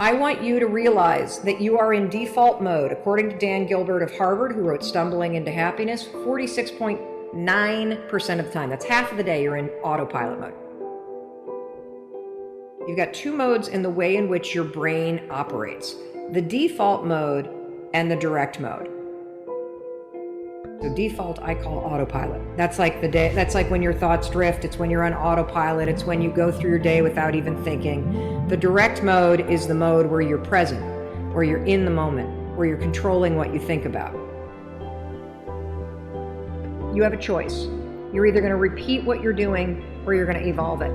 I want you to realize that you are in default mode. According to Dan Gilbert of Harvard, who wrote Stumbling into Happiness, 46.9% of the time, that's half of the day, you're in autopilot mode. You've got two modes in the way in which your brain operates: the default mode and the direct mode. So default, I call autopilot. That's like the day, that's like when your thoughts drift. It's when you're on autopilot. It's when you go through your day without even thinking. The direct mode is the mode where you're present, where you're in the moment, where you're controlling what you think about. You have a choice. You're either going to repeat what you're doing or you're going to evolve it.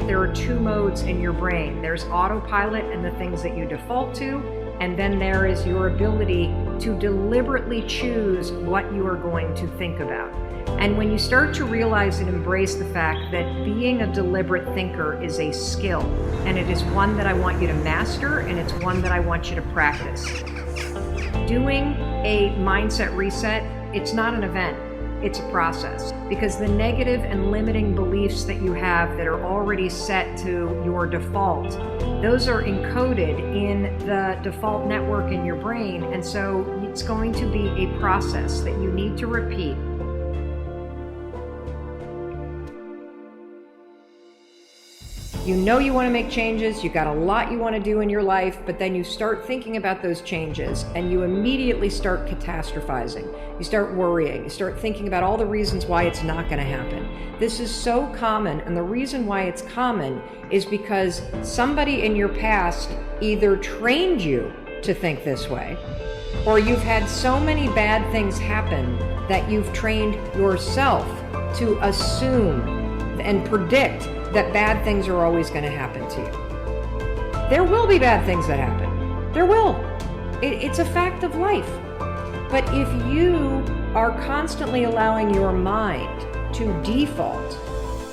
There are two modes in your brain. There's autopilot and the things that you default to, and then there is your ability to deliberately choose what you are going to think about. And when you start to realize and embrace the fact that being a deliberate thinker is a skill, and it is one that I want you to master, and it's one that I want you to practice. Doing a mindset reset, it's not an event. It's a process, because the negative and limiting beliefs that you have that are already set to your default, those are encoded in the default network in your brain. And so it's going to be a process that you need to repeat. You know you want to make changes, you got a lot you want to do in your life, but then you start thinking about those changes and you immediately start catastrophizing. You start worrying, you start thinking about all the reasons why it's not going to happen. This is so common, and the reason why it's common is because somebody in your past either trained you to think this way, or you've had so many bad things happen that you've trained yourself to assume and predict that bad things are always going to happen to you. There will be bad things that happen. There will. It's a fact of life. But if you are constantly allowing your mind to default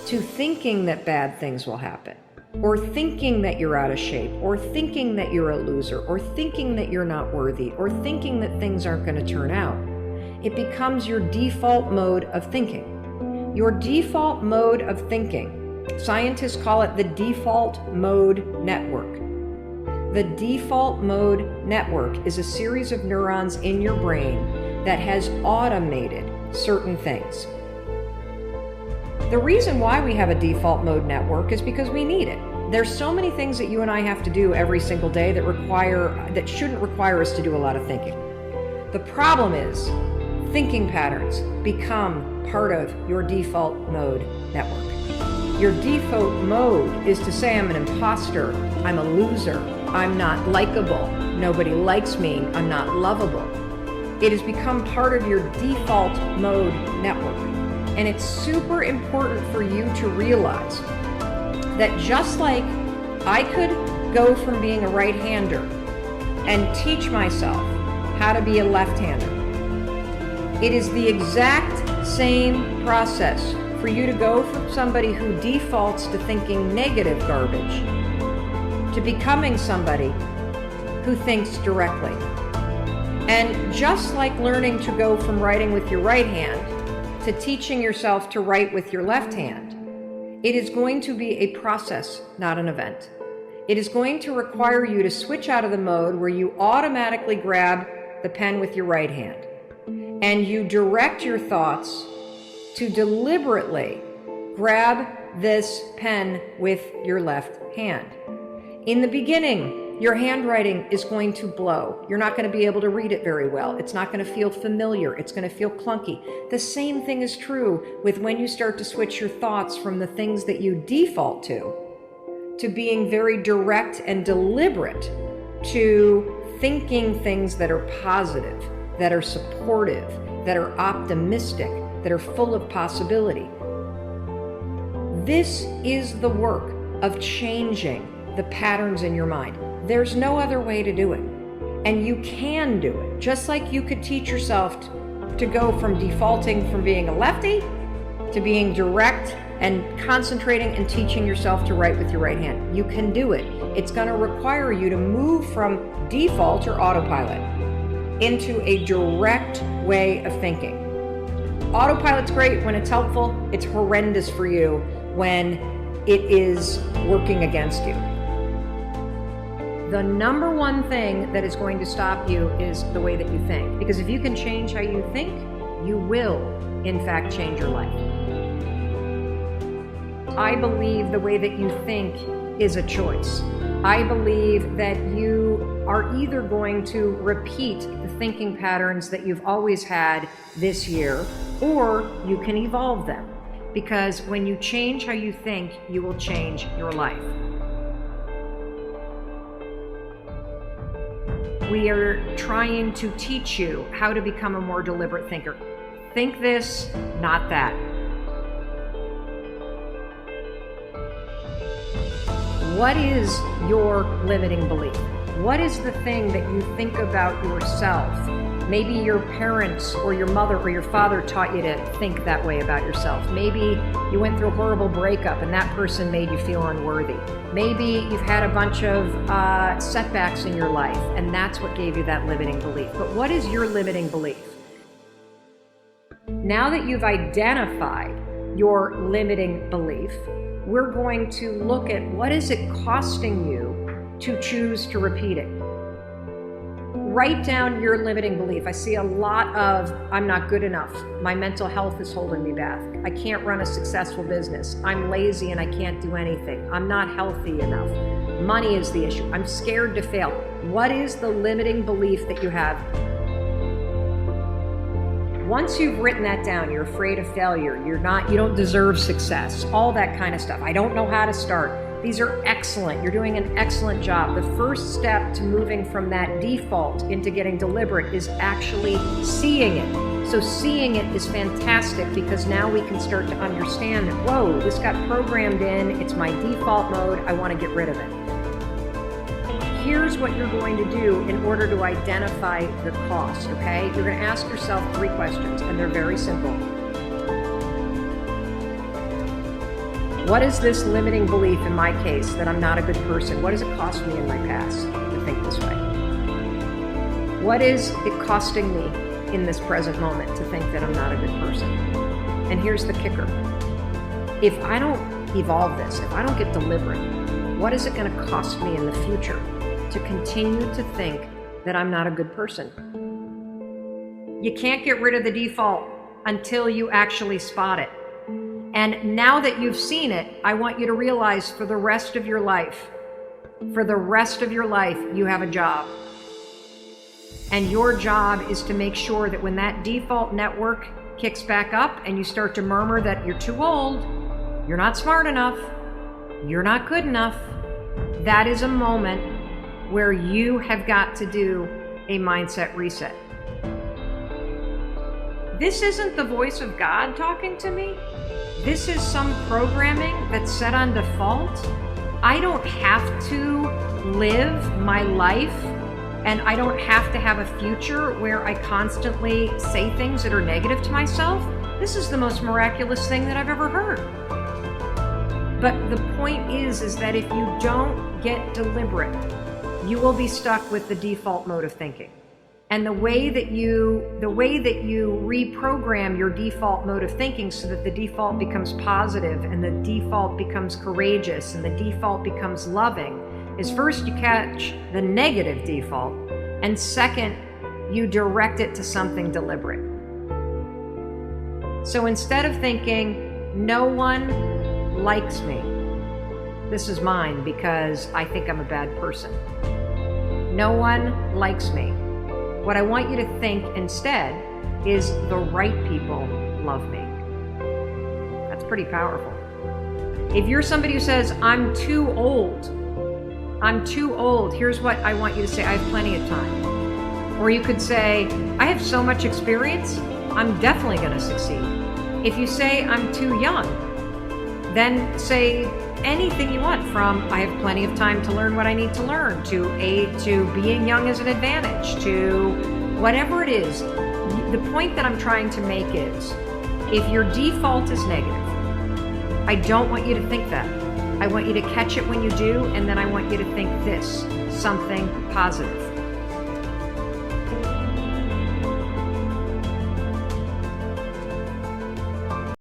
to thinking that bad things will happen, or thinking that you're out of shape, or thinking that you're a loser, or thinking that you're not worthy, or thinking that things aren't going to turn out, it becomes your default mode of thinking. Your default mode of thinking, scientists call it the default mode network. The default mode network is a series of neurons in your brain that has automated certain things. The reason why we have a default mode network is because we need it. There's so many things that you and I have to do every single day that shouldn't require us to do a lot of thinking. The problem is thinking patterns become part of your default mode network. Your default mode is to say, I'm an imposter, I'm a loser, I'm not likable, nobody likes me, I'm not lovable. It has become part of your default mode network. And it's super important for you to realize that just like I could go from being a right-hander and teach myself how to be a left-hander, it is the exact same process for you to go from somebody who defaults to thinking negative garbage to becoming somebody who thinks directly. And just like learning to go from writing with your right hand to teaching yourself to write with your left hand, it is going to be a process, not an event. It is going to require you to switch out of the mode where you automatically grab the pen with your right hand and you direct your thoughts to deliberately grab this pen with your left hand. In the beginning, your handwriting is going to blow. You're not going to be able to read it very well. It's not going to feel familiar. It's going to feel clunky. The same thing is true with when you start to switch your thoughts from the things that you default to being very direct and deliberate, to thinking things that are positive, that are supportive, that are optimistic, that are full of possibility. This is the work of changing the patterns in your mind. There's no other way to do it. And you can do it. Just like you could teach yourself to go from defaulting from being a lefty to being direct and concentrating and teaching yourself to write with your right hand. You can do it. It's going to require you to move from default or autopilot into a direct way of thinking. Autopilot's great when it's helpful. It's horrendous for you when it is working against you. The number one thing that is going to stop you is the way that you think. Because if you can change how you think, you will, in fact, change your life. I believe the way that you think is a choice. I believe that you are either going to repeat the thinking patterns that you've always had this year, or you can evolve them. Because when you change how you think, you will change your life. We are trying to teach you how to become a more deliberate thinker. Think this, not that. What is your limiting belief? What is the thing that you think about yourself? Maybe your parents or your mother or your father taught you to think that way about yourself. Maybe you went through a horrible breakup and that person made you feel unworthy. Maybe you've had a bunch of setbacks in your life and that's what gave you that limiting belief. But what is your limiting belief? Now that you've identified your limiting belief, we're going to look at what is it costing you to choose to repeat it. Write down your limiting belief. I see a lot of, I'm not good enough. My mental health is holding me back. I can't run a successful business. I'm lazy and I can't do anything. I'm not healthy enough. Money is the issue. I'm scared to fail. What is the limiting belief that you have? Once you've written that down, you're afraid of failure, you don't deserve success, all that kind of stuff. I don't know how to start. These are excellent. You're doing an excellent job. The first step to moving from that default into getting deliberate is actually seeing it. So seeing it is fantastic because now we can start to understand that, whoa, this got programmed in, it's my default mode, I want to get rid of it. Here's what you're going to do in order to identify the cost, okay? You're going to ask yourself 3 questions, and they're very simple. What is this limiting belief in my case that I'm not a good person? What does it cost me in my past to think this way? What is it costing me in this present moment to think that I'm not a good person? And here's the kicker. If I don't evolve this, if I don't get deliberate, what is it going to cost me in the future to continue to think that I'm not a good person? You can't get rid of the default until you actually spot it. And now that you've seen it, I want you to realize for the rest of your life, you have a job. And your job is to make sure that when that default network kicks back up and you start to murmur that you're too old, you're not smart enough, you're not good enough, that is a moment where you have got to do a mindset reset. This isn't the voice of God talking to me. This is some programming that's set on default. I don't have to live my life and I don't have to have a future where I constantly say things that are negative to myself. This is the most miraculous thing that I've ever heard. But the point is that if you don't get deliberate, you will be stuck with the default mode of thinking. And the way that you reprogram your default mode of thinking so that the default becomes positive and the default becomes courageous and the default becomes loving is first you catch the negative default, and second, you direct it to something deliberate. So instead of thinking, no one likes me, this is mine because I think I'm a bad person. No one likes me. What I want you to think instead is the right people love me. That's pretty powerful. If you're somebody who says, I'm too old, here's what I want you to say, I have plenty of time. Or you could say, I have so much experience, I'm definitely going to succeed. If you say, I'm too young, then say anything you want, from I have plenty of time to learn what I need to learn, to being young is an advantage, to whatever it is. The point that I'm trying to make is, if your default is negative, I don't want you to think that. I want you to catch it when you do, and then I want you to think this, something positive.